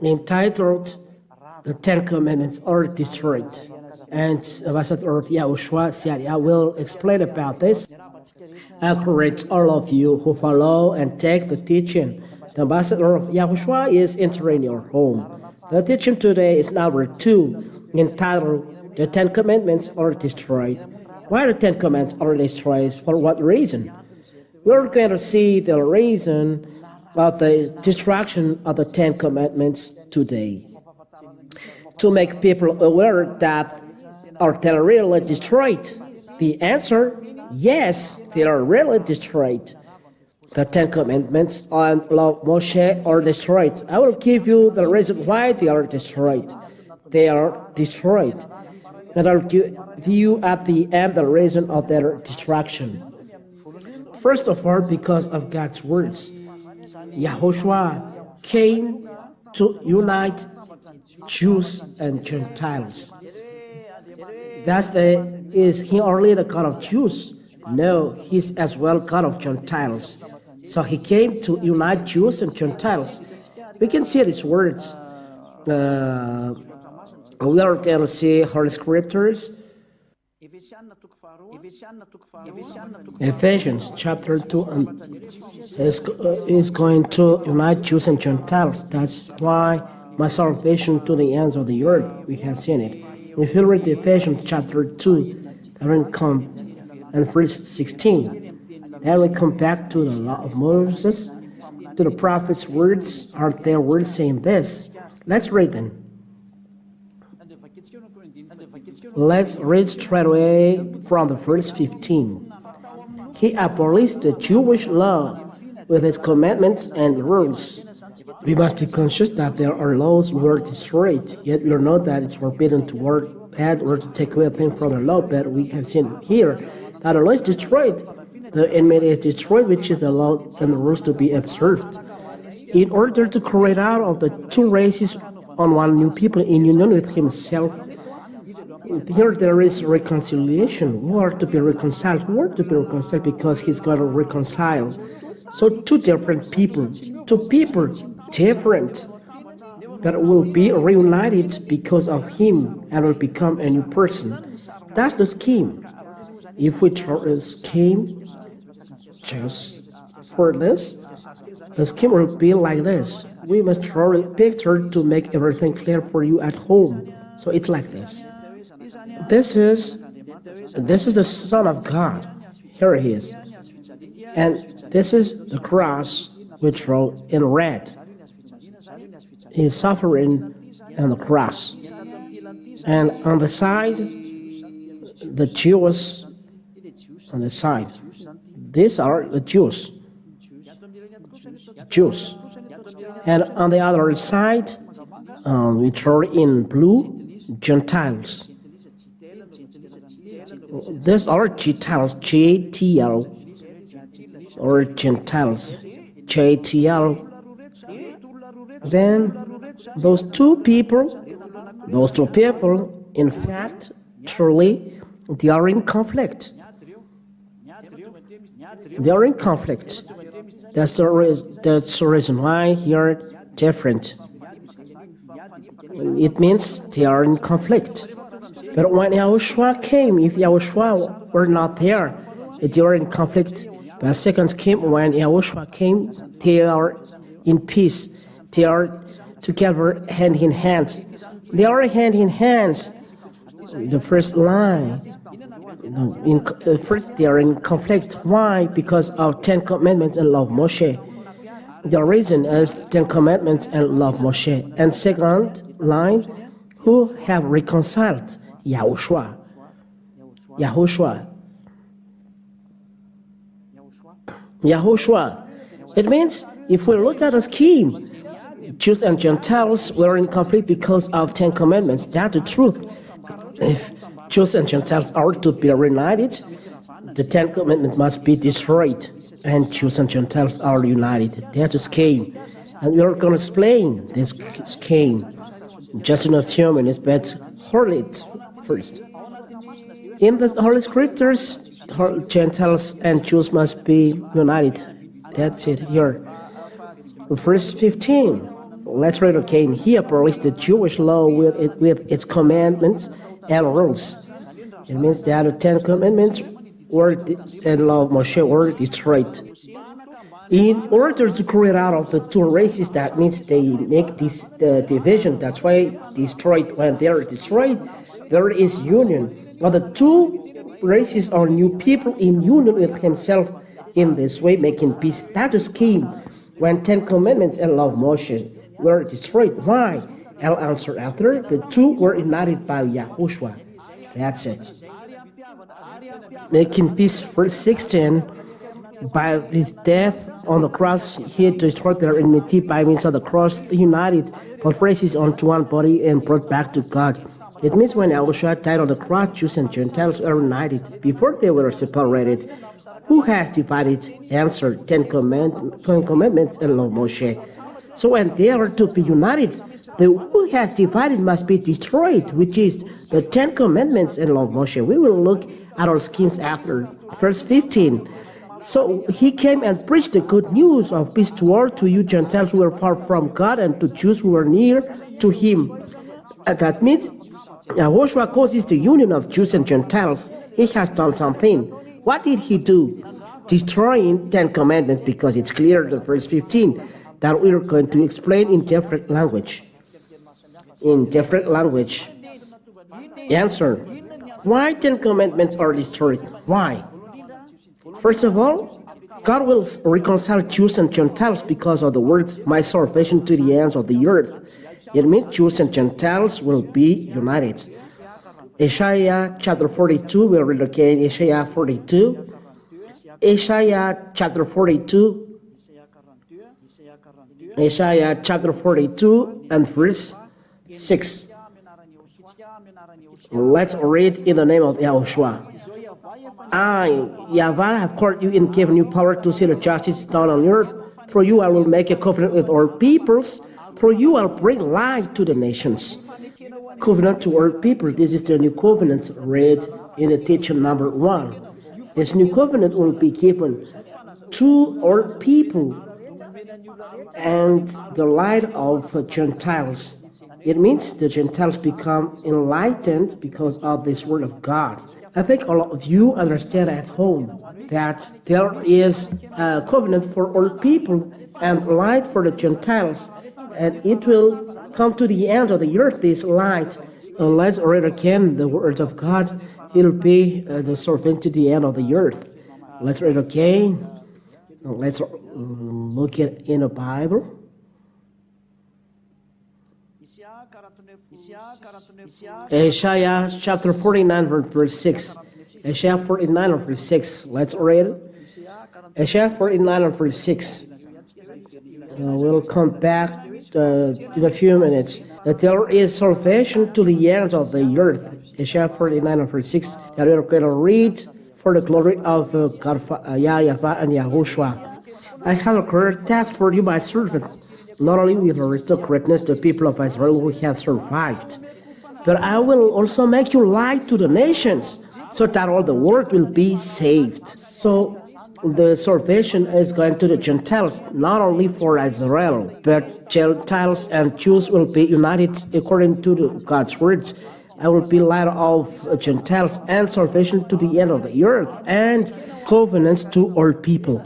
entitled "The Ten Commandments Are Destroyed." And Ambassador of YAHOSHUAH said, I will explain about this. I encourage all of you who follow and take the teaching. The Ambassador of YAHOSHUAH is entering your home. The teaching today is number 2, entitled "The Ten Commandments Are Destroyed." Why the Ten Commandments are destroyed? For what reason? We're going to see the reason of the destruction of the Ten Commandments today. To make people aware that are they really destroyed? The answer, yes, they are really destroyed. The Ten Commandments and law of Moshe are destroyed. I will give you the reason why they are destroyed. They are destroyed. And I'll give you at the end the reason of their destruction. First of all, because of God's words. YAHOSHUAH came to unite Jews and Gentiles. Is he only the God of Jews? No, he's as well God of Gentiles. So he came to unite Jews and Gentiles. We can see these words. We are going to see Holy Scriptures. Ephesians chapter 2 is going to unite Jews and Gentiles. That's why my salvation to the ends of the earth. We have seen it. If you read Ephesians chapter 2, then we come and verse 16. Then we come back to the law of Moses, to the prophet's words. Are their words saying this? Let's read them. Let's read straight away from the verse 15. He abolished the Jewish law with its commandments and rules. We must be conscious that there are laws were destroyed, yet we know that it's forbidden to work bad or to take away a thing from the law, but we have seen here that the law is destroyed. The enmity is destroyed, which is the law and the rules to be observed. In order to create out of the two races on one new people in union with himself, here there is reconciliation. We are to be reconciled. We are to be reconciled because he's going to reconcile. So two different people, different, but will be reunited because of him and will become a new person. That's the scheme. If we throw a scheme just for this, the scheme will be like this. We must draw a picture to make everything clear for you at home. So it's like this. This is the Son of God. Here he is. And this is the cross we draw in red. He is suffering on the cross. And on the side, the Jews on the side. These are the Jews. And on the other side, we draw in blue, Gentiles. These are Gentiles, J-T-L, or Gentiles, J-T-L. Then those two people, in fact, truly, they are in conflict. They are in conflict. That's the reason why here different. It means they are in conflict. But when YAHOSHUAH came, if YAHOSHUAH were not there, they are in conflict. But second came, when YAHOSHUAH came, they are in peace. They are together hand in hand. They are hand in hand. The first line. First, they are in conflict. Why? Because of 10 Commandments and law of Moshe. The reason is 10 Commandments and law of Moshe. And second line, who have reconciled? YAHOSHUAH. It means if we look at the scheme, Jews and Gentiles were in conflict because of 10 Commandments. That's the truth. If Jews and Gentiles are to be reunited, the 10 Commandments must be destroyed, and Jews and Gentiles are united. That's the scheme. And we are going to explain this scheme just in a few minutes, but hold it first. In the Holy Scriptures, Gentiles and Jews must be united. That's it here. Verse 15. Let's read again. He abolished the Jewish law with its commandments and rules. It means that the 10 commandments and law of Moshe were destroyed. In order to create out of the two races, that means they make this division. That's why destroyed. When they are destroyed, there is union. Now the two races are new people in union with himself in this way, making peace. That just came when 10 commandments and law of Moshe were destroyed. Why? I'll answer after. The two were united by YAHOSHUAH. That's it. Making peace, verse 16. By his death on the cross, he destroyed their enmity by means of the cross, united both races onto one body and brought back to God. It means when YAHOSHUAH died on the cross, Jews and Gentiles were united. Before they were separated. Who has divided? Answer, 10 commandments and law of Moshe. So when they are to be united, the who has divided must be destroyed, which is the 10 commandments and law of Moshe. We will look at our skins after. Verse 15. So he came and preached the good news of peace to all, to you Gentiles who were far from God, and to Jews who were near to him. And that means YAHOSHUAH causes the union of Jews and Gentiles. He has done something. What did he do? Destroying 10 commandments, because it's clear in verse 15 that we are going to explain in different language. In different language. Answer. Why 10 commandments are destroyed? Why? First of all, God will reconcile Jews and Gentiles because of the words, my salvation to the ends of the earth. It means Jews and Gentiles will be united. Isaiah chapter 42, we'll read again Isaiah 42. Isaiah chapter 42. Isaiah chapter 42 and verse 6. Let's read in the name of YAHOSHUAH. I, YAHVAH, have called you and given you power to see the justice done on earth. Through you I will make a covenant with all peoples. Through you I'll bring light to the nations. Covenant to all people. This is the new covenant read in the teaching number 1. This new covenant will be given to all people and the light of Gentiles. It means the Gentiles become enlightened because of this word of God. I think all of you understand at home that there is a covenant for all people and light for the Gentiles, and it will come to the end of the earth, this light. Let's read again the word of God. It will be the servant to the end of the earth. Let's read again. Let's look at in the Bible. Isaiah chapter 49 verse 6. Isaiah 49 verse 6. Let's read it. Isaiah 49 verse 6. We'll come back in a few minutes. That there is salvation to the ends of the earth. Isaiah 49 verse 6. That we're going to read for the glory of God, YAHVAH and YAHOSHUAH. I have a great task for you, my servant. Not only will restore greatness the people of Israel who have survived, but I will also make you light to the nations, so that all the world will be saved. So the salvation is going to the Gentiles, not only for Israel, but Gentiles and Jews will be united according to God's words. I will be light of Gentiles and salvation to the end of the earth, and covenants to all people.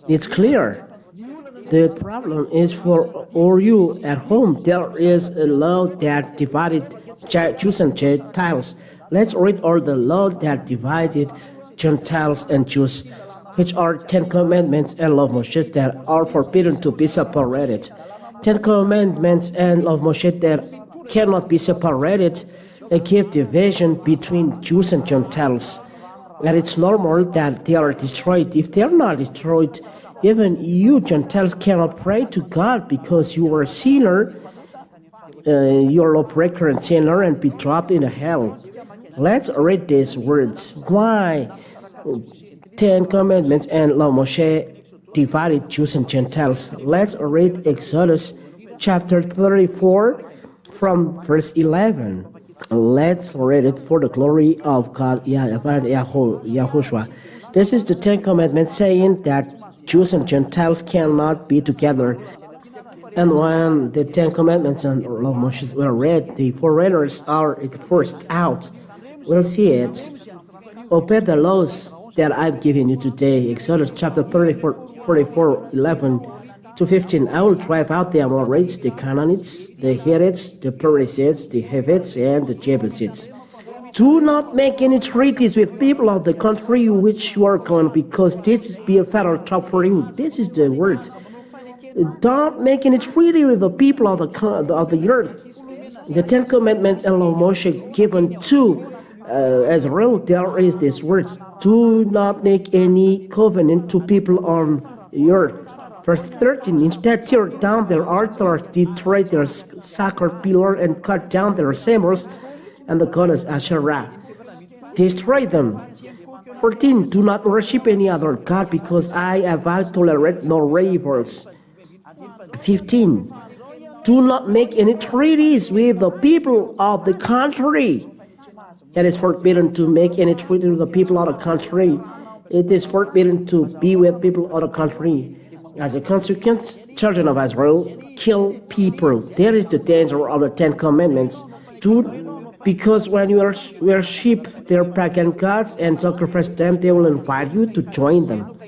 It's clear. The problem is for all you at home. There is a law that divided Jews and Gentiles. Let's read all the law that divided Gentiles and Jews, which are 10 commandments and law of Moshe that are forbidden to be separated. 10 commandments and law of Moshe that cannot be separated give division between Jews and Gentiles. And it's normal that they are destroyed. If they are not destroyed, even you Gentiles cannot pray to God because you are a sinner, you are a lawbreaker and sinner, and be dropped in hell. Let's read these words. Why 10 commandments and law of Moshe divided Jews and Gentiles? Let's read Exodus chapter 34 from verse 11. Let's read it for the glory of God, YAHVAH and YAHOSHUAH. This is the 10 commandments saying that Jews and Gentiles cannot be together. And when the Ten Commandments and law of Moses were read, the foreigners are forced out. We'll see it. Obey the laws that I've given you today. Exodus chapter 44, 11 to 15. I will drive out the Amorites, the Canaanites, the Hittites, the Perizzites, the Hivites, and the Jebusites. Do not make any treaties with people of the country which you are going, because this will be a fatal trap for you. This is the word. Don't make any treaty with the people of the earth. The Ten Commandments and law of Moshe given to Israel, there is this word: do not make any covenant to people on the earth. Verse 13, instead tear down their altar, destroy their sacred pillar, and cut down their symbols and the goddess Asherah. Destroy them. 14, do not worship any other god, because I have tolerate no rivals. 15, do not make any treaties with the people of the country. It is forbidden to make any treaty with the people of the country. It is forbidden to be with people of the country. As a consequence, children of Israel kill people. There is the danger of the Ten Commandments. Because when you worship their pagan gods and sacrifice them, they will invite you to join them.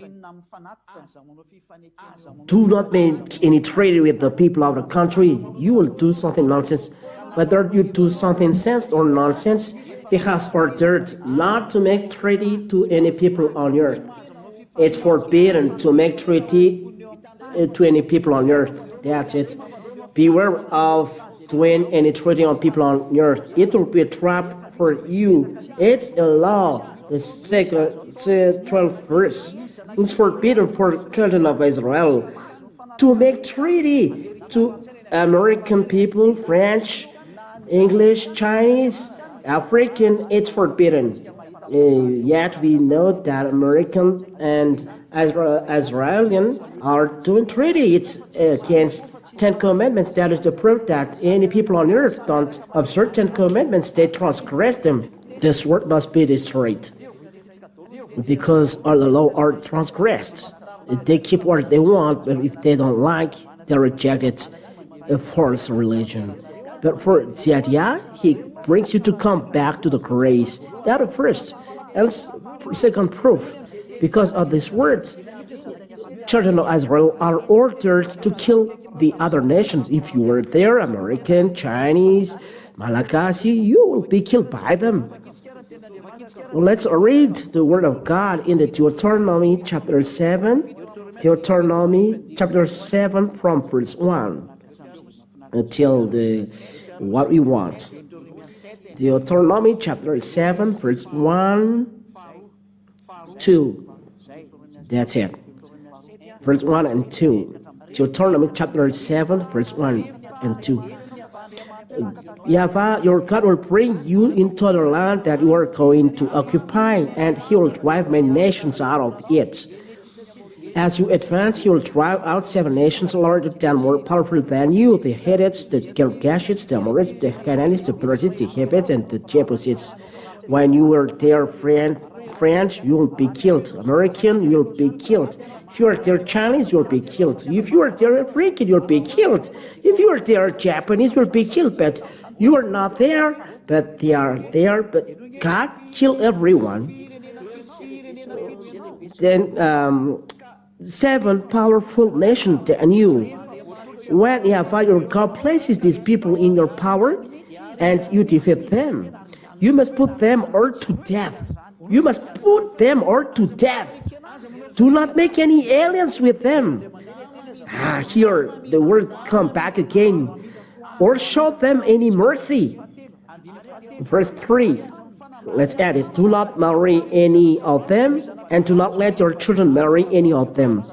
Do not make any treaty with the people of the country. You will do something nonsense. Whether you do something sense or nonsense, He has ordered not to make treaty to any people on earth. It's forbidden to make treaty to any people on earth. That's it. Beware of doing any treaty on people on earth. It will be a trap for you. It's a law. The 12th verse. It's forbidden for children of Israel to make treaty to American people, French, English, Chinese, African. It's forbidden. Yet we know that American and Israelian are doing treaty. It's against Ten Commandments. That is the proof that any people on earth don't observe Ten Commandments. They transgress them. This word must be destroyed, because all the law are transgressed. They keep what they want, but if they don't like, they reject it. A false religion. But for Ziadia, he brings you to come back to the grace. That is first. And second proof, because of this word, children of Israel are ordered to kill the other nations. If you were there, American, Chinese, Malagasy, you will be killed by them. Well, let's read the word of God in the Deuteronomy chapter 7. Deuteronomy chapter 7 from verse 1 until what we want. Deuteronomy chapter 7 verse 1, 2. That's it. Verse 1 and 2. Deuteronomy chapter 7 verse 1 and 2. YAHVAH, your God, will bring you into the land that you are going to occupy, and He will drive many nations out of it. As you advance, He will drive out 7 nations larger than, more powerful than you: the Hittites, the Girgashites, the Amorites, the Canaanites, the Perizzites, the Hivites, and the Jebusites. When you are there, French, you will be killed. American, you will be killed. If you are there Chinese, you will be killed. If you are there African, you will be killed. If you are there Japanese, you will be killed. But you are not there, but they are there. But God killed everyone. Then 7 powerful nations than you. When YAHVAH your God places these people in your power, and you defeat them, you must put them all to death. You must put them all to death. Do not make any alliance with them. Here the word come back again. Or show them any mercy. Verse 3. Let's add it. Do not marry any of them, and do not let your children marry any of them.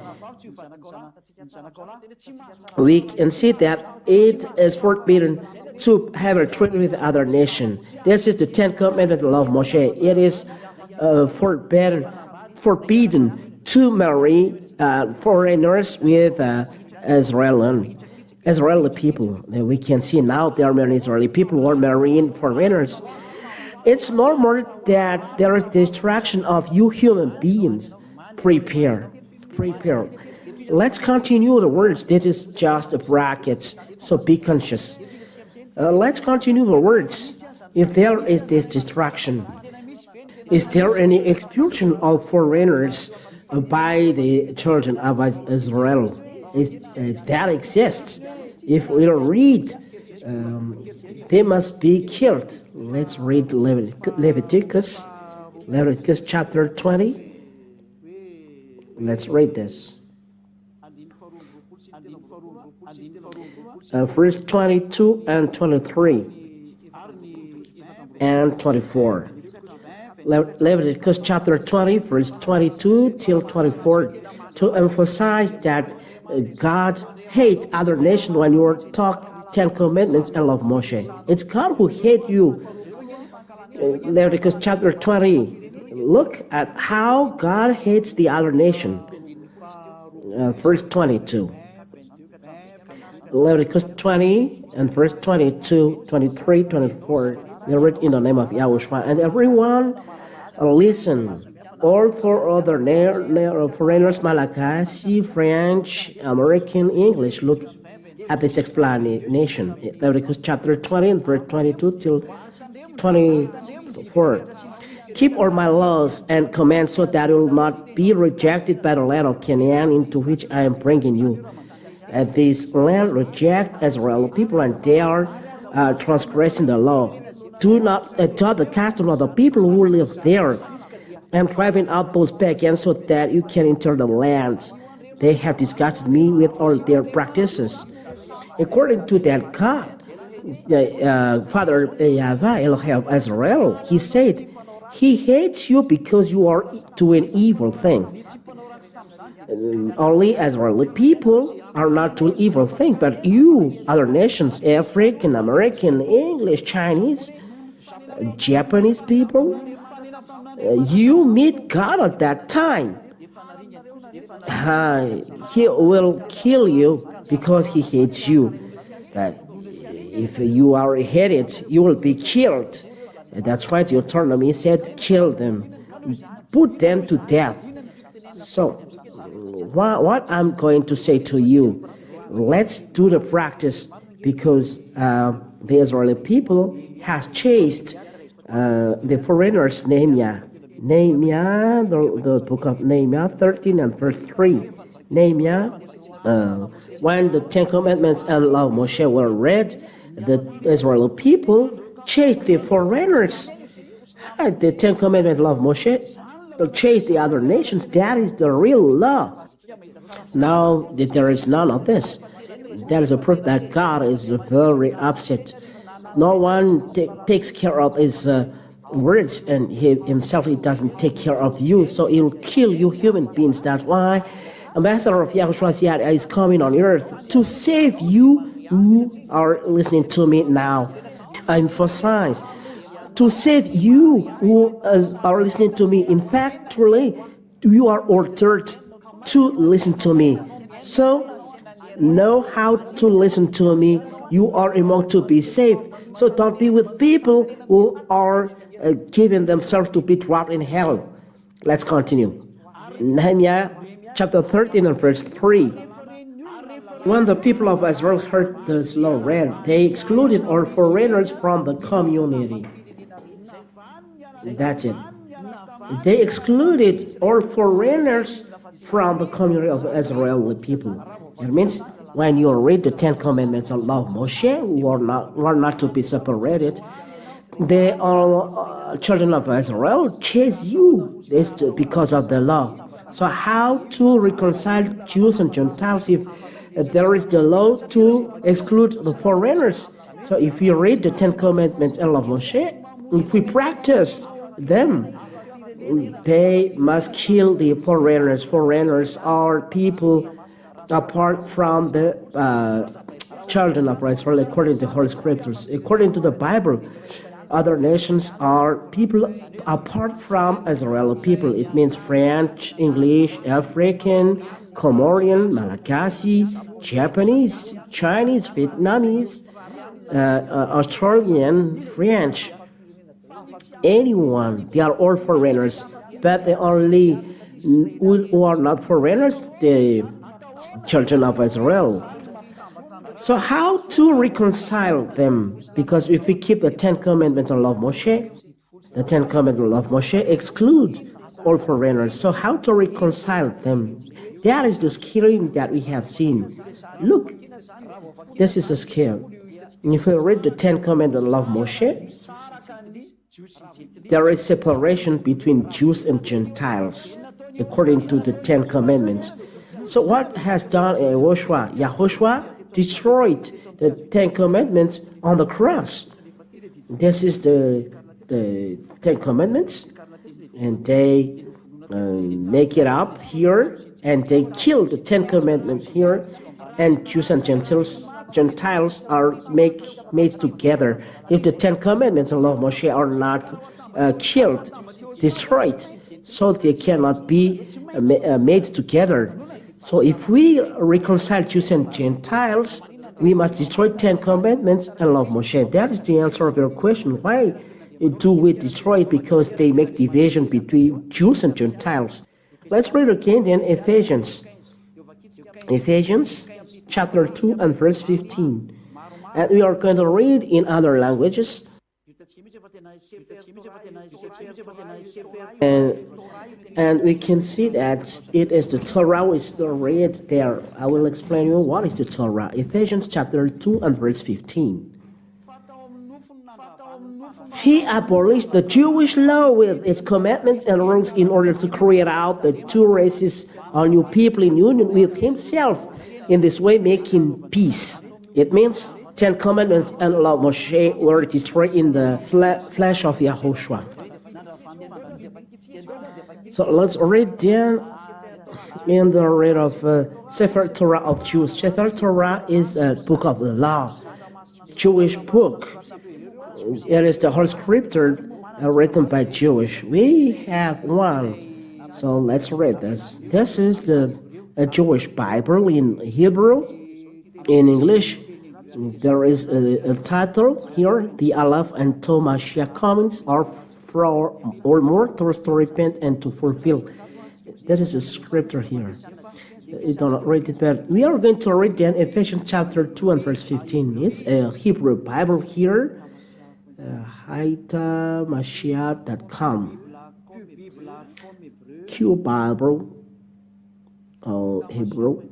We can see that it is forbidden to have a treaty with other nation. This is the 10th commandment of the law of Moshe. It is forbidden to marry foreigners with Israeli people. We can see now there are many Israeli people who are marrying foreigners. It's normal that there is destruction of you human beings. Prepare. Let's continue the words. This is just a bracket, so be conscious. Let's continue the words. If there is this distraction, is there any expulsion of foreigners by the children of Israel? That exists. If we read, they must be killed. Let's read Leviticus chapter 20. Let's read this. Verse 22 and 23 and 24. Leviticus chapter 20, verse 22 till 24, to emphasize that God hates other nations when you talk 10 commandments and love Moshe. It's God who hates you. Leviticus chapter 20, look at how God hates the other nation. Verse 22. Leviticus 20 and verse 22, 23, 24. We read in the name of YAHOSHUAH. And everyone listen. All four other foreigners, Malagasy, French, American, English, look at this explanation. Leviticus chapter 20 and verse 22 till 24. Keep all my laws and commands so that you will not be rejected by the land of Canaan into which I am bringing you. This land reject Israel people and they are transgressing the law. Do not adopt the custom of the people who live there. I'm driving out those pagans so that you can enter the land. They have disgusted me with all their practices. According to that God, Father YAHVAH, Elohim of Israel, he said, he hates you because you are doing evil thing. Only Israeli people are not doing evil thing, but you, other nations, African, American, English, Chinese, Japanese people, you meet God at that time. He will kill you because he hates you. But if you are hated, you will be killed. That's why Deuteronomy said, kill them, put them to death. So, what I'm going to say to you, let's do the practice, because the Israeli people has chased the foreigners, Nehemiah, the book of Nehemiah 13 and verse 3. Nehemiah, when the 10 Commandments and law of Moshe were read, the Israeli people chased the foreigners. The 10 Commandments, law of Moshe, chased the other nations. That is the real law. Now there is none of this. That is a proof that God is very upset. No one takes care of his words, and himself he doesn't take care of you, so he will kill you human beings. That's why Ambassador of YAHOSHUAH is coming on earth to save you who are listening to me now. I emphasize, to save you who are listening to me. In fact, truly, you are ordered to listen to me. So, know how to listen to me. You are among to be saved. So don't be with people who are giving themselves to be dropped in hell. Let's continue. Nehemiah chapter 13 and verse 3. When the people of Israel heard this law read, they excluded all foreigners from the community. That's it. They excluded all foreigners from the community of Israeli people. It means when you read the 10 Commandments of law of Moshe, who are not to be separated, they are children of Israel chase you. This because of the law. So how to reconcile Jews and Gentiles if there is the law to exclude the foreigners? So if you read the 10 Commandments and law of Moshe, if we practice them, they must kill the foreigners. Foreigners are people apart from the children of Israel, according to the Holy Scriptures. According to the Bible, other nations are people apart from Israeli people. It means French, English, African, Comorian, Malagasy, Japanese, Chinese, Vietnamese, Australian, French. Anyone, they are all foreigners, but the only who are not foreigners, the children of Israel. So how to reconcile them? Because if we keep the 10 Commandments and law of Moshe, the 10 Commandments and law of Moshe exclude all foreigners. So how to reconcile them? That is the screen that we have seen. Look, this is the scale. If we read the 10 Commandments and law of Moshe, there is separation between Jews and Gentiles according to the 10 Commandments. So what has done YAHOSHUAH? YAHOSHUAH destroyed the 10 Commandments on the cross. This is the 10 Commandments, and they make it up here, and they kill the 10 Commandments here, and Jews and Gentiles are made together. If the 10 Commandments and law of Moshe are not killed, destroyed, so they cannot be made together. So if we reconcile Jews and Gentiles, we must destroy 10 Commandments and law of Moshe. That is the answer of your question. Why do we destroy it? Because they make division between Jews and Gentiles. Let's read again then Ephesians. Ephesians chapter 2 and verse 15. And we are going to read in other languages. And we can see that it is the Torah is read there. I will explain you what is the Torah. Ephesians chapter 2 and verse 15. He abolished the Jewish law with its commandments and rules in order to create out the two races, a new people in union with himself, in this way making peace. It means 10 commandments and law of Moshe were destroyed in the flesh of YAHOSHUAH. So let's read then in the read of Sefer Torah of Jews. Sefer Torah is a book of the law, Jewish book. It is the whole scripture written by Jewish. We have one. So let's read this. This is the Jewish Bible in Hebrew. In English, there is a title here, the Aleph and Tov Mashiach comings are for or more to repent and to fulfill. This is a scripture here. You don't read it, but we are going to read then Ephesians chapter 2 and verse 15. It's a Hebrew Bible here. YAHVAH.com. Q Bible, Hebrew.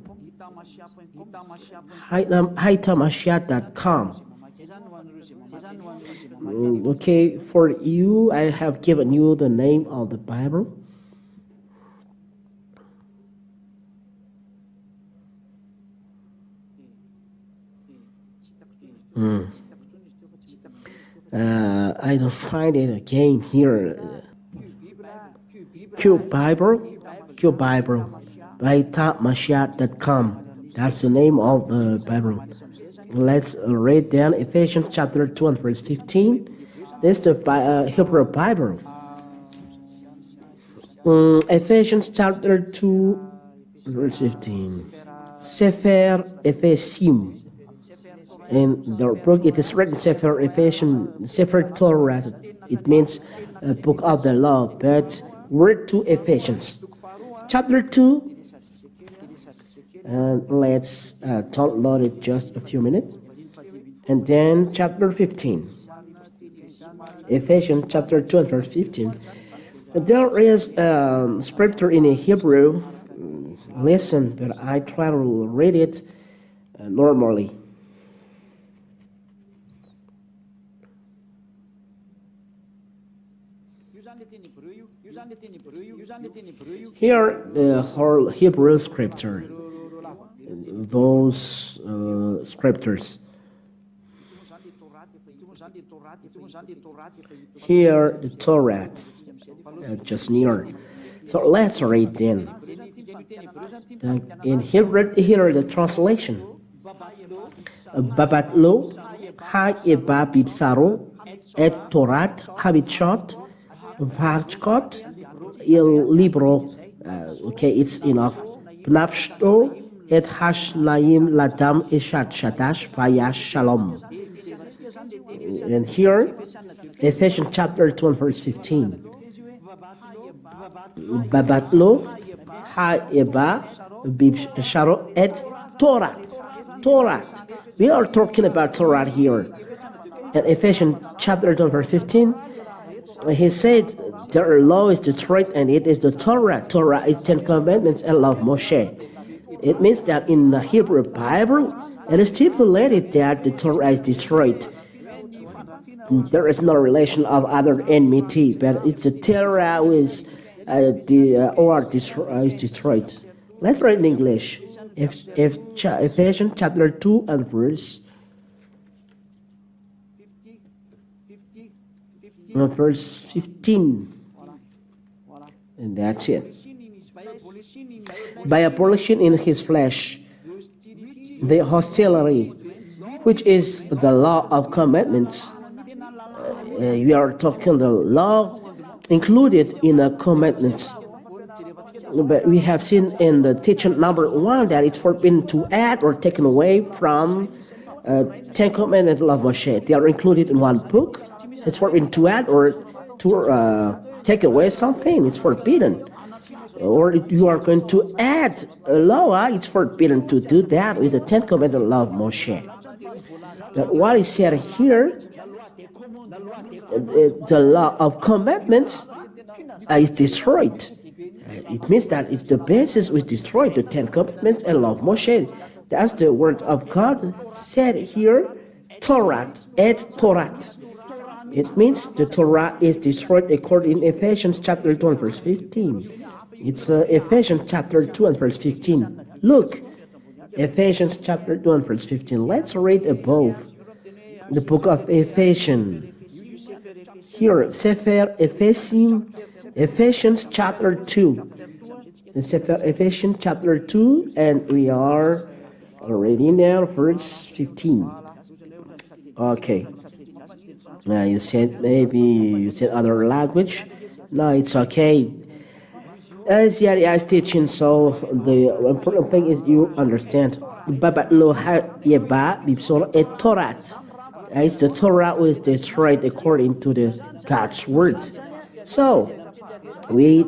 YAHVAH.com. Okay, for you, I have given you the name of the Bible. I don't find it again here. Q Bible, YAHVAH.com. That's the name of the Bible. Let's read down Ephesians chapter 2 and verse 15. This is the Hebrew Bible. Ephesians chapter 2 verse 15. Sefer Ephesim. In the book it is written Sefer Ephesian, Sefer Torah. It means a book of the law, but word to Ephesians. Chapter 2. And let's download it just a few minutes. And then chapter 15. Ephesians chapter 2 and verse 15. There is scripture in a Hebrew. Listen, but I try to read it normally. Here, the whole Hebrew scripture. Those scriptures. Here, the Torah, just near. So let's read then. In Hebrew, here the translation. Babatlo, ha-eba bibsaro, et torat habichot, vachkot, il libro. Okay, it's enough. Pnapshto, et hashnayim ladam eshat shadash vayash shalom. And here, Ephesians chapter 2 and verse 15. Babatlo, ha-eba, shadow at Torah. Torah. We are talking about Torah here. In Ephesians chapter 2 verse 15, he said their law is destroyed and it is the Torah. Torah is 10 commandments and law of Moshe. It means that in the Hebrew Bible, it is stipulated that the Torah is destroyed. There is no relation of other enmity, but it's the Torah is destroyed. Let's read in English. Ephesians chapter 2 and verse 15. And that's it. By abolishing in his flesh the hostility, which is the law of commandments. We are talking the law included in the commandments. But we have seen in the teaching number 1 that it's forbidden to add or taken away from 10 commandments of Moshe. They are included in one book. It's forbidden to add or to take away something. It's forbidden. Or if you are going to add a law, it's forbidden to do that with the 10 commandments of Moshe. But what is said here, the law of commandments is destroyed. It means that it's the basis which destroyed the 10 commandments and law of Moshe. That's the word of God said here, Torah, et Torah. It means the Torah is destroyed according to Ephesians chapter 2 and verse 15. It's Ephesians chapter 2 and verse 15. Look, Ephesians chapter 2 and verse 15. Let's read above the book of Ephesians. Here, Sefer Ephesians chapter 2. Sefer Ephesians chapter 2, and we are reading now verse 15. Okay. Now you said maybe you said other language. No, it's okay. As Yari is teaching, so the important thing is you understand. Babat lo yeba bibsor et Torah. It's the Torah was destroyed according to the God's word. So we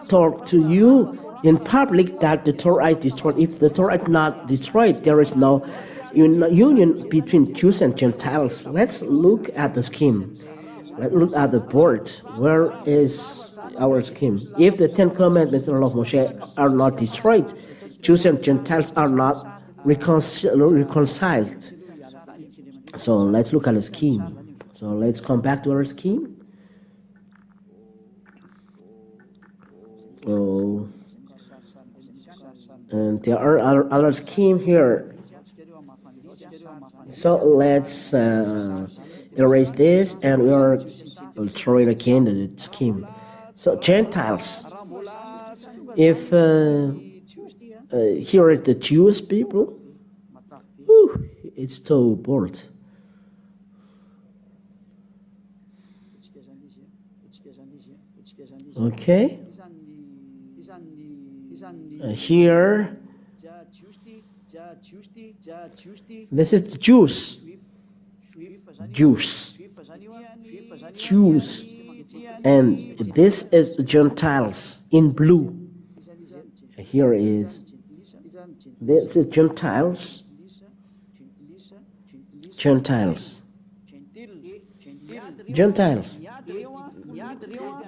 talk to you in public that the Torah is destroyed. If the Torah is not destroyed, there is no union between Jews and Gentiles. Let's look at the scheme. Let's look at the board. Where is our scheme? If the 10 commandments of Moshe are not destroyed, Jews and Gentiles are not reconciled. So let's look at the scheme. So let's come back to our scheme. Oh, and there are other scheme here. So let's erase this, and we'll throw it again to the scheme. So Gentiles, if here are the Jewish people, it's too bold. Okay. Here, this is the Jews. And this is Gentiles in blue. Here is this is Gentiles.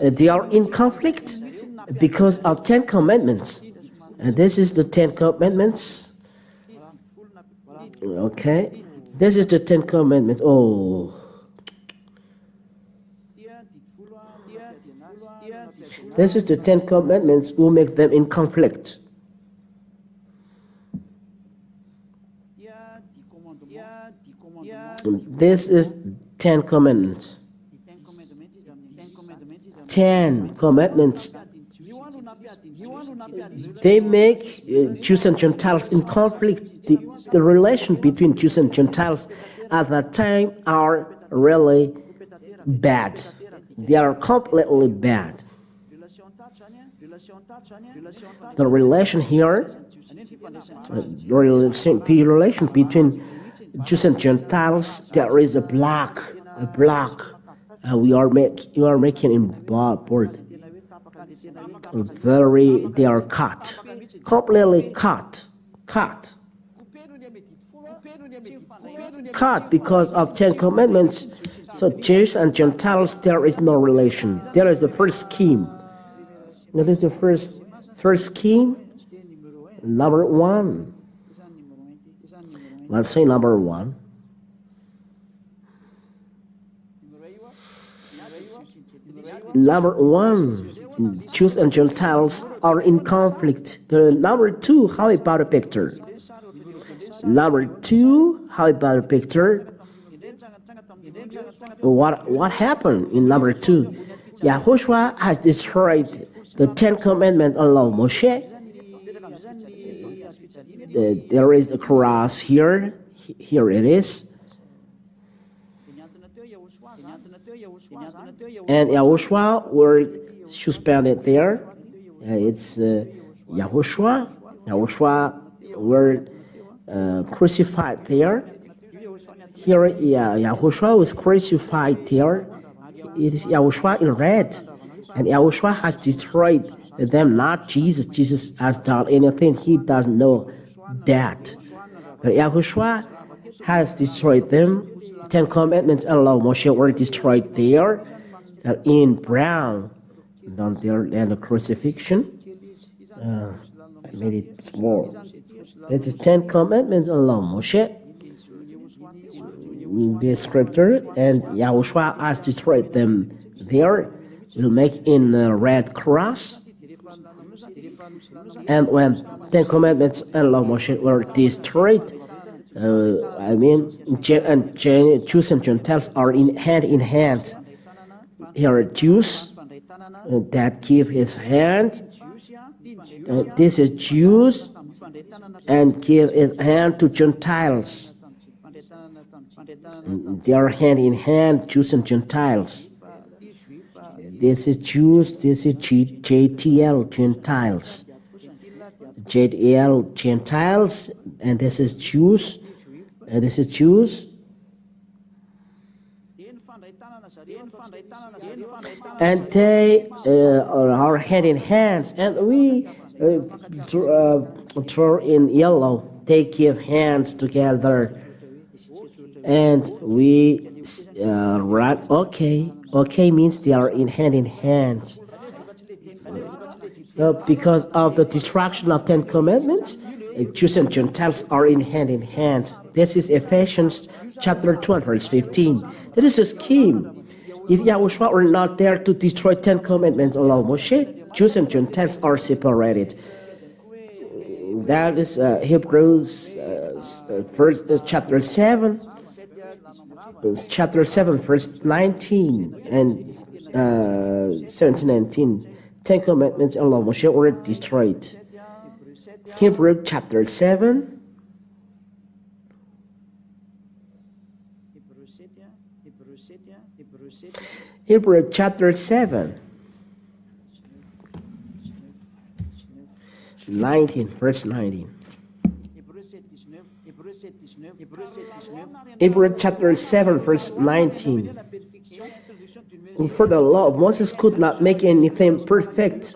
They are in conflict because of 10 commandments. And this is the 10 commandments. Okay. This is the 10 commandments. Oh. This is the 10 commandments who make them in conflict. This is 10 commandments. 10 commandments. They make Jews and Gentiles in conflict. The relation between Jews and Gentiles at that time are really bad. They are completely bad. The relation here, the relation between Jews and Gentiles, there is a block. You are making in board. They are cut. completely cut because of 10 commandments. So Jews and Gentiles, there is no relation. There is the first scheme. That is the first scheme. Number one. Let's say number one. Number one, Jews and Gentiles are in conflict. The number two, how about a picture? Number two, how about a picture? What happened in number two? YAHOSHUAH has destroyed the 10 commandments along Moshe. There is a cross here. Here it is. And YAHOSHUAH were suspended there. It's YAHOSHUAH. YAHOSHUAH were crucified there. Here, YAHOSHUAH was crucified there. It is YAHOSHUAH in red. And YAHOSHUAH has destroyed them, not Jesus. Jesus has done anything. He doesn't know that. But YAHOSHUAH has destroyed them. 10 commandments and law Moshe were destroyed there. In brown, down there, and the crucifixion. I made it small. It is 10 commandments and law Moshe. The scripture, and YAHOSHUAH has destroyed them there. We'll make in a red cross. And when 10 commandments and law Moshe were destroyed, Jews and Gentiles are hand in hand. Here are Jews that give his hand. This is Jews and give his hand to Gentiles. They are hand in hand, Jews and Gentiles. This is Jews, this is JTL, Gentiles. JTL, Gentiles, and this is Jews, and this is Jews. And they are hand in hands, and we draw in yellow. They give hands together, and we write okay. Okay means they are in hands. Because of the destruction of 10 commandments, Jews and Gentiles are in hand. This is Ephesians chapter 2 verse 15. That is a scheme. If YAHOSHUAH were not there to destroy 10 commandments along Moshe, Jews and Gentiles are separated. That is Hebrews chapter 7. Chapter 7 verse 19 and 17 and 19. 10 commandments along Moshe were destroyed. Hebrews chapter 7. Hebrews chapter 7. 19, verse 19. Hebrews chapter 7, verse 19. For the law of Moses could not make anything perfect,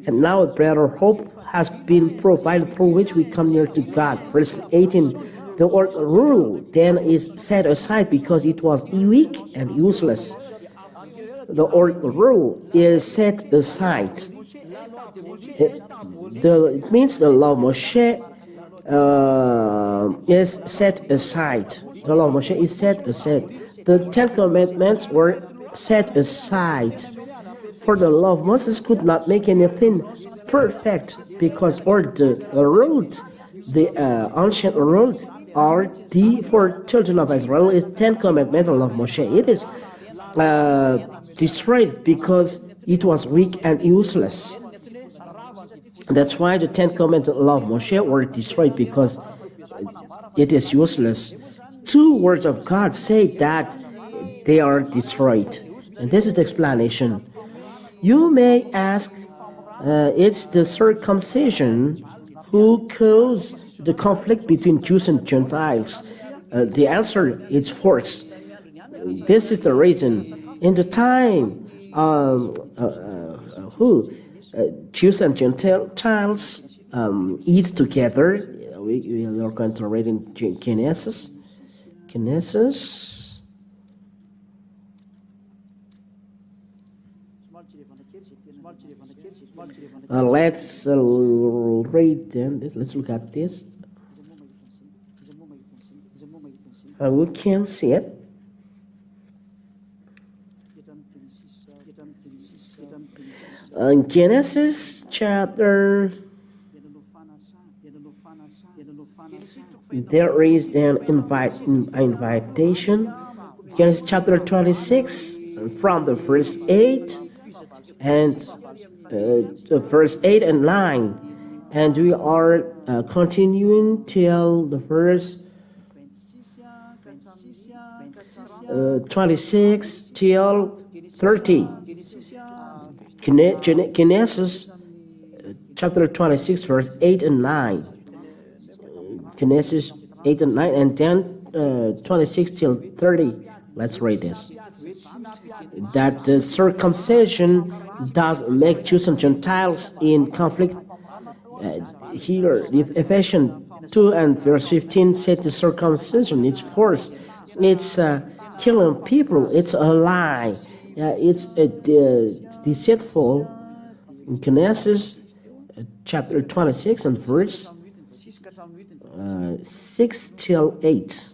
and now a better hope has been provided through which we come near to God. Verse 18. The old rule then is set aside because it was weak and useless. The old rule is set aside. It means the law of Moshe is set aside. The law of Moshe is set aside. The 10 commandments were set aside. For the law of Moses could not make anything perfect because all the rules, the ancient rules, are for children of Israel is 10 commandments of Moshe. It is destroyed because it was weak and useless. That's why the 10 commandments of Moshe were destroyed, because it is useless. 2 words of God say that they are destroyed. And this is the explanation. You may ask, it's the circumcision who caused the conflict between Jews and Gentiles. The answer is force. This is the reason. In the time Jews and Gentiles eat together. We are going to read in Genesis. Let's read them. Let's look at this. We can see it. In Genesis chapter, there is an invitation. Genesis chapter 26, from the verse 8 and verse 8 and 9, and we are continuing till the verse 26 till 30. Genesis chapter 26, verse 8 and 9. Genesis 8 and 9, and then 26 till 30. Let's read this. That the circumcision does make Jews and Gentiles in conflict. Here, Ephesians 2 and verse 15 said the circumcision, it's force, it's killing people, it's a lie, it's deceitful. In Genesis chapter 26 and verse 6 till 8.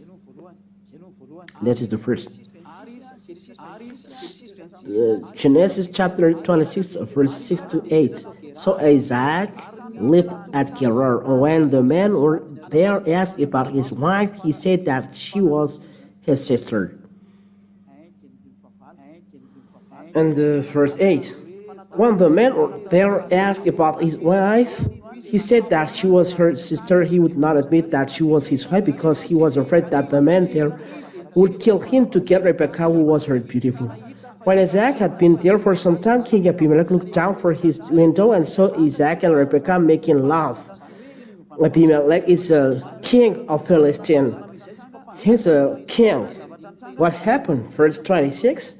That is the first. Genesis chapter 26 verse 6 to 8. So Isaac lived at Gerar. When the men were there asked about his wife, he said that she was his sister. And verse 8. When the men were there asked about his wife, he said that she was her sister. He would not admit that she was his wife because he was afraid that the men there would kill him to get Rebekah, who was very beautiful. When Isaac had been there for some time, King Abimelech looked down from his window and saw Isaac and Rebekah making love. Abimelech is a king of Palestine. He's a king. What happened? Verse 26.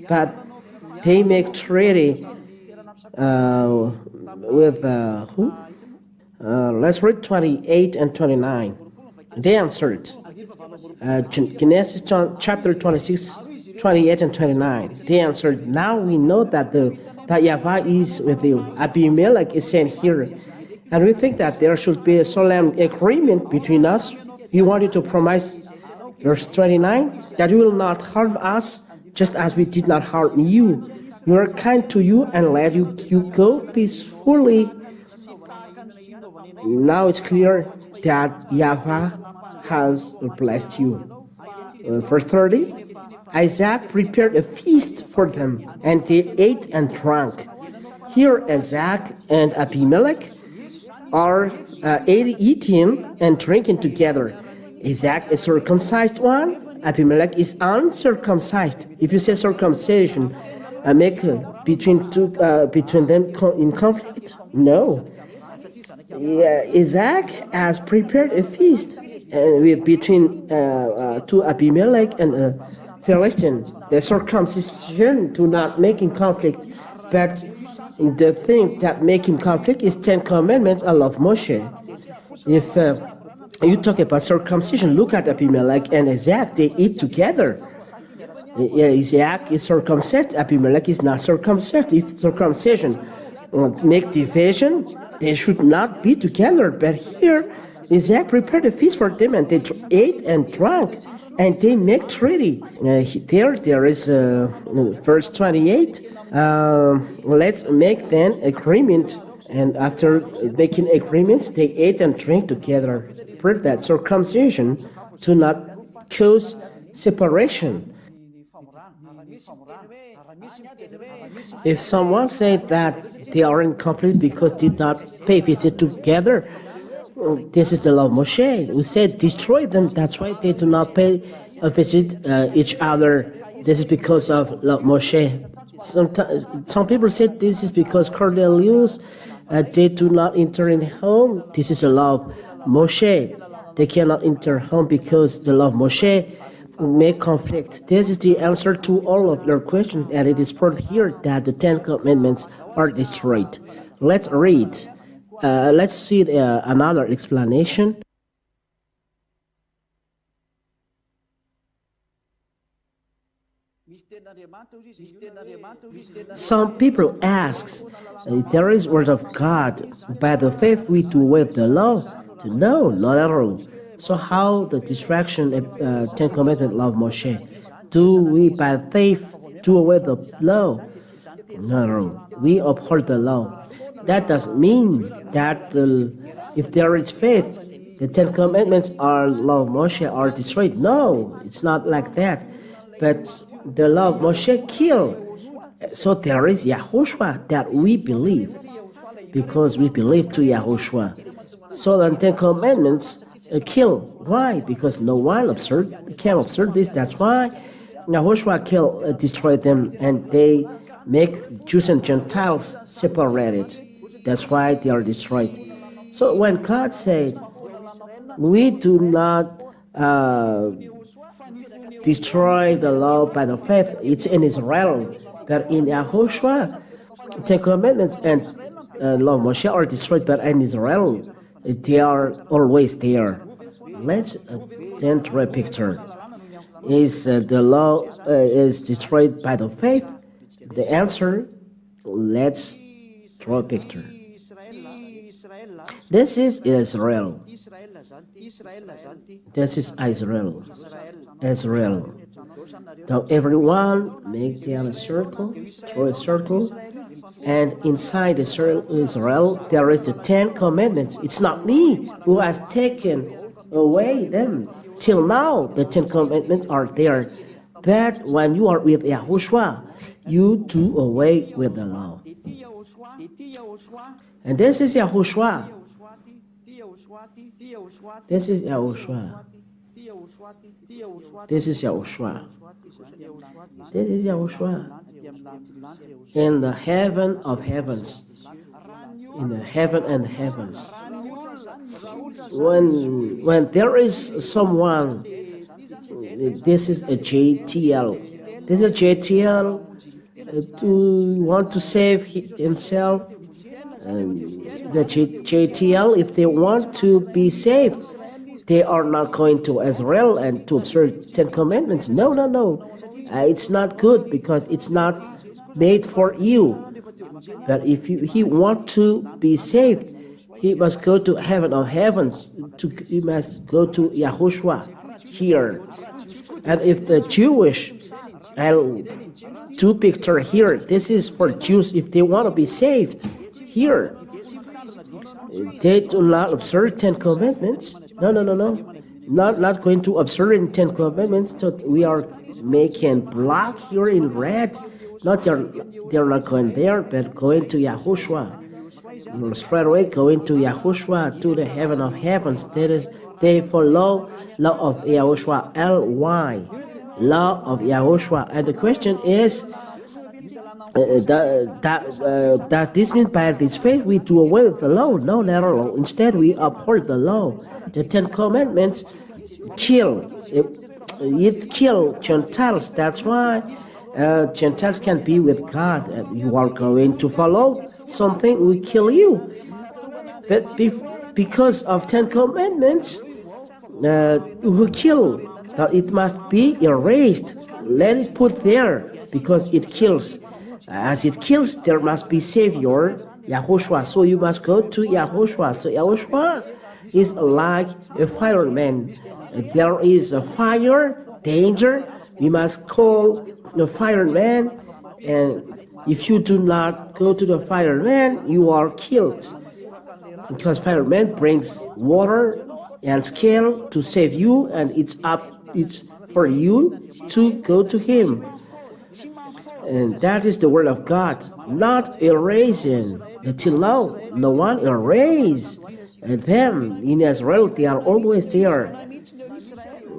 But they make treaty with who? Let's read 28 and 29. They answered. Genesis chapter 26, 28 and 29. They answered, now we know that YAHVAH is with you. Abimelech is sent here, and we think that there should be a solemn agreement between us. We want you to promise, verse 29, that you will not harm us just as we did not harm you. We are kind to you and let you go peacefully. Now it's clear that YAHVAH has blessed you. Verse 30, Isaac prepared a feast for them, and they ate and drank. Here Isaac and Abimelech are eating and drinking together. Isaac is circumcised one, Abimelech is uncircumcised. If you say circumcision, make between them in conflict? No. Isaac has prepared a feast between two Abimelech and Philistine. The circumcision do not make in conflict, but the thing that make in conflict is 10 commandments. I love Moshe. If you talk about circumcision, look at Abimelech and Isaac. They eat together. Isaac is circumcised. Abimelech is not circumcised. If circumcision make division, they should not be together. But here, Isaac prepared a feast for them, and they ate and drank, and they make treaty. There is verse 28. Let's make then agreement, and after making agreements, they ate and drank together. Prove that circumcision do not cause separation. If someone said that they are in conflict because they did not pay visit together, this is the law of Moshe. We said destroy them. That's why they do not pay a visit each other. This is because of law of Moshe. Some people said this is because Cornelius they do not enter in home. This is the law of Moshe. They cannot enter home because the law of Moshe make conflict. This is the answer to all of your questions, and it is proved here that the 10 commandments are destroyed. Let's read. Let's see another explanation. Some people ask, there is word of God, by the faith we do with the law? No, not at all. So how the distraction of Ten Commandments love Moshe? Do we by faith do away the law? No, we uphold the law. That doesn't mean that if there is faith, the Ten Commandments are law of Moshe are destroyed. No, it's not like that. But the law of Moshe killed. So there is YAHOSHUAH that we believe, because we believe to YAHOSHUAH. So the Ten Commandments kill. Why? Because no one can observe this. That's why YAHOSHUAH destroyed them, and they make Jews and Gentiles separated. That's why they are destroyed. So when God said, we do not destroy the law by the faith, it's in Israel. But in YAHOSHUAH, Ten Commandments and law of Moshe are destroyed, but in Israel, they are always there. Let's then draw a picture. Is the law is destroyed by the faith? The answer, let's draw a picture. This is Israel. This is Israel. Israel. Now everyone make their circle, draw a circle, and inside Israel there is the Ten Commandments. It's not me who has taken away them. Till now the Ten Commandments are there. But when you are with YAHOSHUAH, you do away with the law. And this is YAHOSHUAH. This is YAHOSHUAH. This is YAHOSHUAH. This is YAHOSHUAH. In the heaven of heavens. In the heaven and heavens. When there is someone, this is a JTL. This is a JTL to want to save himself. The JTL, if they want to be saved, they are not going to Israel and to observe Ten Commandments. No. It's not good, because it's not made for you. But if he want to be saved, he must go to heaven of heavens. He must go to YAHOSHUAH here. And if the Jewish, I'll do picture here. This is for Jews if they want to be saved. Here, they do not observe Ten Commandments. No. Not going to observe in Ten Commandments. So we are making black here in red. They're not going there, but going to YAHOSHUAH. Straight away going to YAHOSHUAH, to the heaven of heavens. That is, they follow law of YAHOSHUAH, LY, law of YAHOSHUAH. And the question is, that this means by this faith we do away with the law? No, not at all. Instead, we uphold the law. The Ten Commandments kill. It kills Gentiles. That's why Gentiles can be with God. You are going to follow something will kill you. But because of Ten Commandments, who kill, that it must be erased. Let it put there, because it kills. As it kills, there must be Savior, YAHOSHUAH. So you must go to YAHOSHUAH. So YAHOSHUAH is like a fireman. There is a fire, danger. We must call the fireman, and if you do not go to the fireman, you are killed. Because fireman brings water and scale to save you, and it's for you to go to him. And that is the word of God, not erasing. Until now, no one erased them. In Israel, they are always there.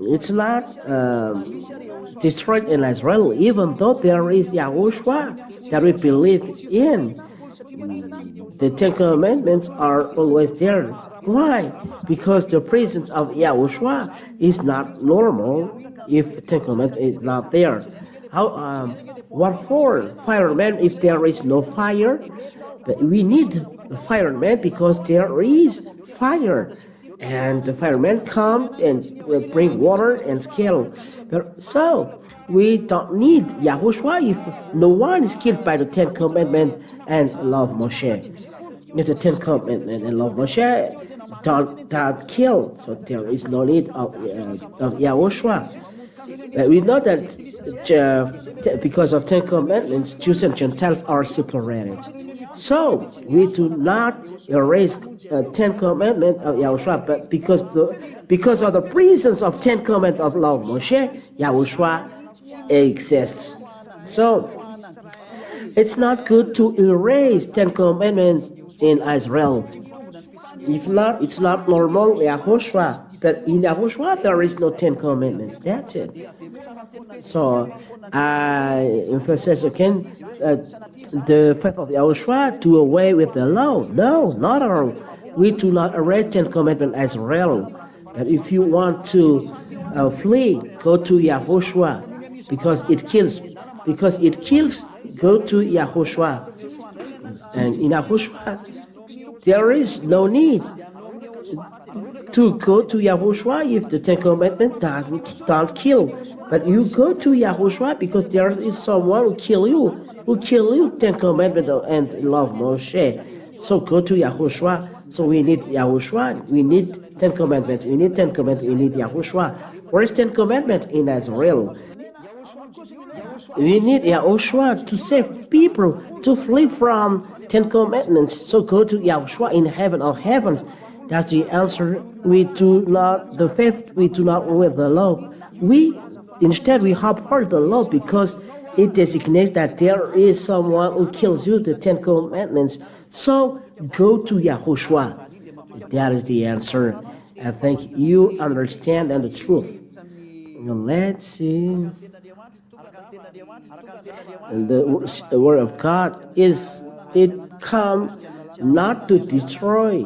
It's not destroyed in Israel, even though there is YAHOSHUAH that we believe in. The Ten Commandments are always there. Why? Because the presence of YAHOSHUAH is not normal if Ten Commandments is not there. what for firemen if there is no fire? But we need firemen because there is fire, and the firemen come and bring water and kill. So we don't need Yahushua if no one is killed by the Ten Commandments and law of Moshe. If the Ten Commandments and law of Moshe don't kill, so there is no need of Yahushua. But we know that because of Ten Commandments, Jews and Gentiles are separated. So we do not erase Ten Commandments of Yahushua, but because of the presence of Ten Commandments of law of Moshe, Yahushua exists. So it's not good to erase Ten Commandments in Israel. If not, it's not normal Yahushua. But in Yahushua there is no Ten Commandments. That's it. So I emphasize again the faith of Yahushua do away with the law. No, not at all. We do not erase Ten Commandments as real. But if you want to flee, go to Yahushua because it kills. Because it kills, go to Yahushua. And in Yahushua, there is no need to go to Yahushua if the Ten Commandments don't kill. But you go to Yahushua because there is someone who kill you, Ten Commandments and law of Moshe. So go to Yahushua. So we need Yahushua, we need Ten Commandments, we need Ten Commandments, we need Yahushua. Where is Ten Commandments? In Israel. We need Yahushua to save people, to flee from Ten Commandments. So go to Yahushua in heaven of heavens. That's the answer. We do not, the faith, we do not with the law. Instead, we uphold the law because it designates that there is someone who kills you, the Ten Commandments. So go to Yahushua. That is the answer. I think you understand and the truth. Let's see. The word of God it come not to destroy.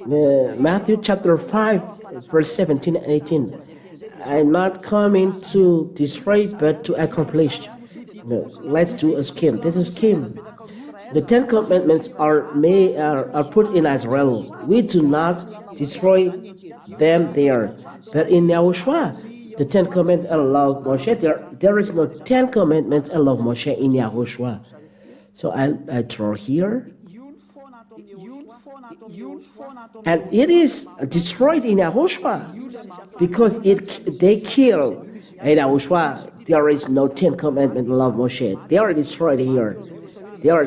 Matthew chapter 5 verse 17 and 18. I'm not coming to destroy but to accomplish. No, let's do a scheme. This is scheme. The Ten Commandments are put in Israel. We do not destroy them there. But in Yahushua, the Ten Commandments and law of Moshe, there is no Ten Commandments and law of Moshe in Yahushua. So I draw here. And it is destroyed in Yahushua because they kill in Yahushua. There is no Ten Commandments and law of Moshe. They are destroyed here. They are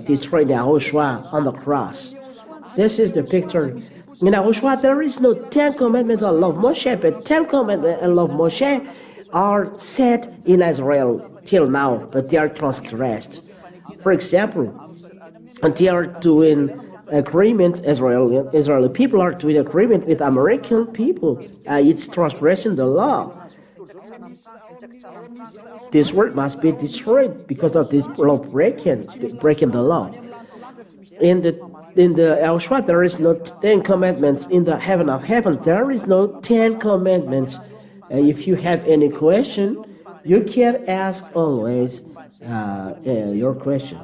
destroyed in Yahushua on the cross. This is the picture. In Yahushua, there is no Ten Commandments and law of Moshe, but Ten Commandments and law of Moshe are set in Israel till now, but they are transgressed. For example, they are doing agreement, Israeli people are doing agreement with American people. It's transgressing the law. This world must be destroyed because of this law breaking the law. In the Yahushua, there is no Ten Commandments. In the heaven of heaven, there is no Ten Commandments. If you have any question, you can ask always your question.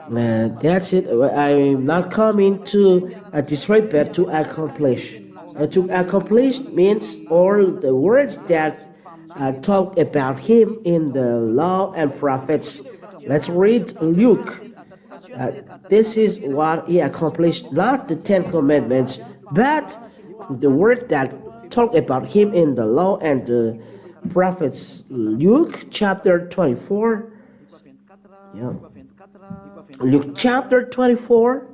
That's it. I'm not coming to destroy, but to accomplish. To accomplish means all the words that talk about him in the law and prophets. Let's read Luke. This is what he accomplished, not the Ten Commandments, but the words that talk about him in the law and the prophets. Luke chapter 24. Yeah. Luke chapter 24,